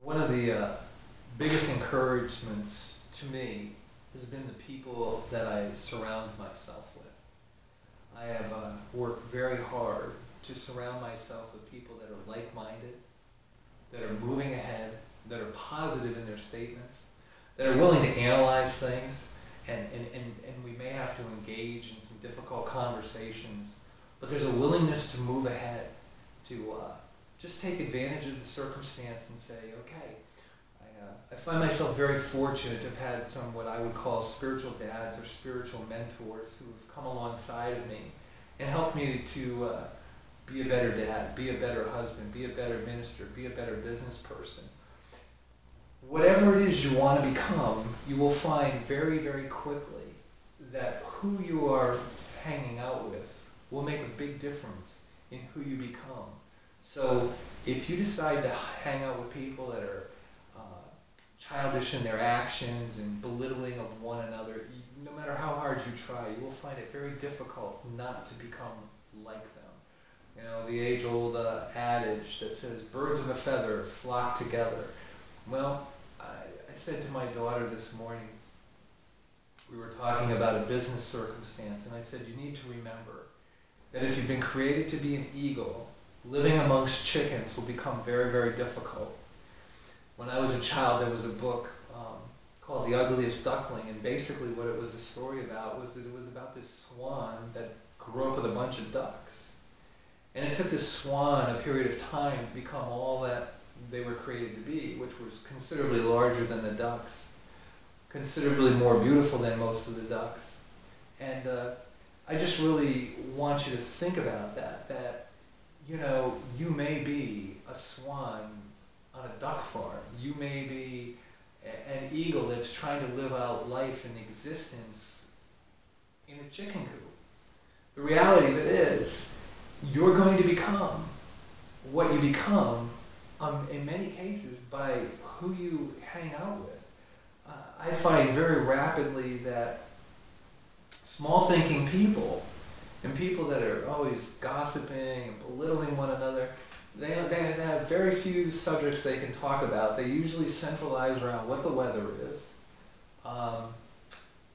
One of the biggest encouragements to me has been the people that I surround myself with. I have worked very hard to surround myself with people that are like-minded, that are moving ahead, that are positive in their statements, that are willing to analyze things, and we may have to engage in some difficult conversations, but there's a willingness to move ahead, to just take advantage of the circumstance and say, okay, I find myself very fortunate to have had some what I would call spiritual dads or spiritual mentors who have come alongside of me and helped me to be a better dad, be a better husband, be a better minister, be a better business person. Whatever it is you want to become, you will find very, very quickly that who you are hanging out with will make a big difference in who you become. So if you decide to hang out with people that are uh, childish in their actions and belittling of one another, no matter how hard you try, you will find it very difficult not to become like them. You know, the age-old adage that says, birds of a feather flock together. Well, I said to my daughter this morning, we were talking about a business circumstance, and I said, you need to remember that if you've been created to be an eagle, living amongst chickens will become very, very difficult. When I was a child, there was a book called The Ugliest Duckling, and basically what it was a story about was that it was about this swan that grew up with a bunch of ducks. And it took this swan a period of time to become all that they were created to be, which was considerably larger than the ducks, considerably more beautiful than most of the ducks. And I just really want you to think about that, you know, you may be a swan on a duck farm. You may be an eagle that's trying to live out life and existence in a chicken coop. The reality of it is, you're going to become what you become in many cases by who you hang out with. I find very rapidly that small thinking people and people that are always gossiping and belittling one another, they have very few subjects they can talk about. They usually centralize around what the weather is, um,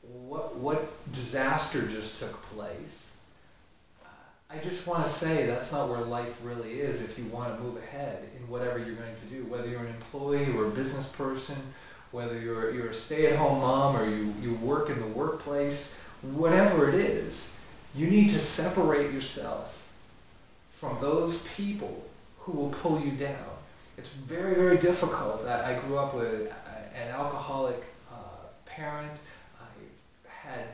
what disaster just took place. I just want to say that's not where life really is if you want to move ahead in whatever you're going to do, whether you're an employee or a business person, whether you're a stay-at-home mom or you work in the workplace, whatever it is, you need to separate yourself from those people who will pull you down. It's very, very difficult. I grew up with an alcoholic parent. I had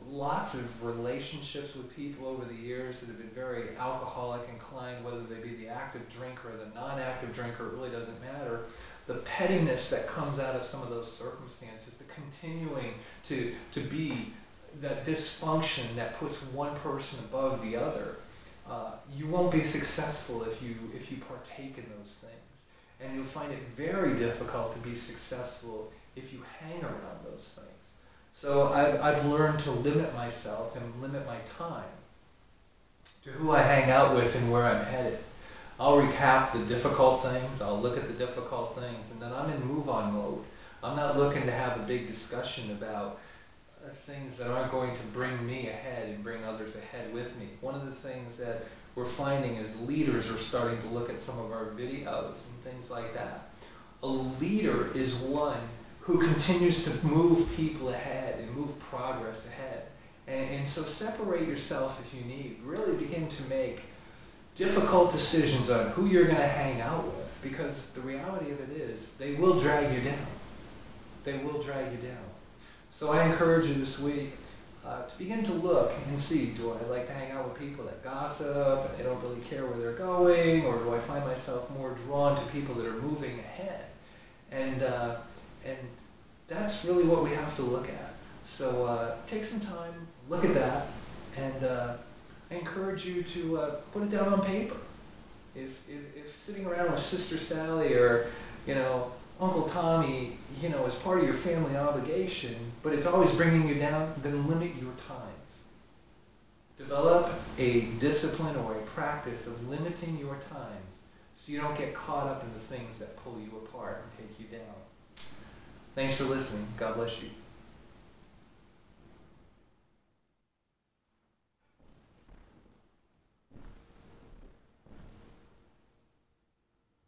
lots of relationships with people over the years that have been very alcoholic inclined, whether they be the active drinker or the non-active drinker, it really doesn't matter. The pettiness that comes out of some of those circumstances, the continuing to be that dysfunction that puts one person above the other, you won't be successful if you partake in those things. And you'll find it very difficult to be successful if you hang around those things. So I've learned to limit myself and limit my time to who I hang out with and where I'm headed. I'll recap the difficult things, I'll look at the difficult things, and then I'm in move-on mode. I'm not looking to have a big discussion about things that aren't going to bring me ahead and bring others ahead with me. One of the things that we're finding is leaders are starting to look at some of our videos and things like that. A leader is one who continues to move people ahead and move progress ahead. And so separate yourself if you need. Really begin to make difficult decisions on who you're going to hang out with, because the reality of it is they will drag you down. They will drag you down. So I encourage you this week to begin to look and see, do I like to hang out with people that gossip and they don't really care where they're going, or do I find myself more drawn to people that are moving ahead? And that's really what we have to look at. So take some time, look at that, and I encourage you to put it down on paper. If sitting around with Sister Sally or, you know, Uncle Tommy, you know, is part of your family obligation, but it's always bringing you down, then limit your times. Develop a discipline or a practice of limiting your times so you don't get caught up in the things that pull you apart and take you down. Thanks for listening. God bless you.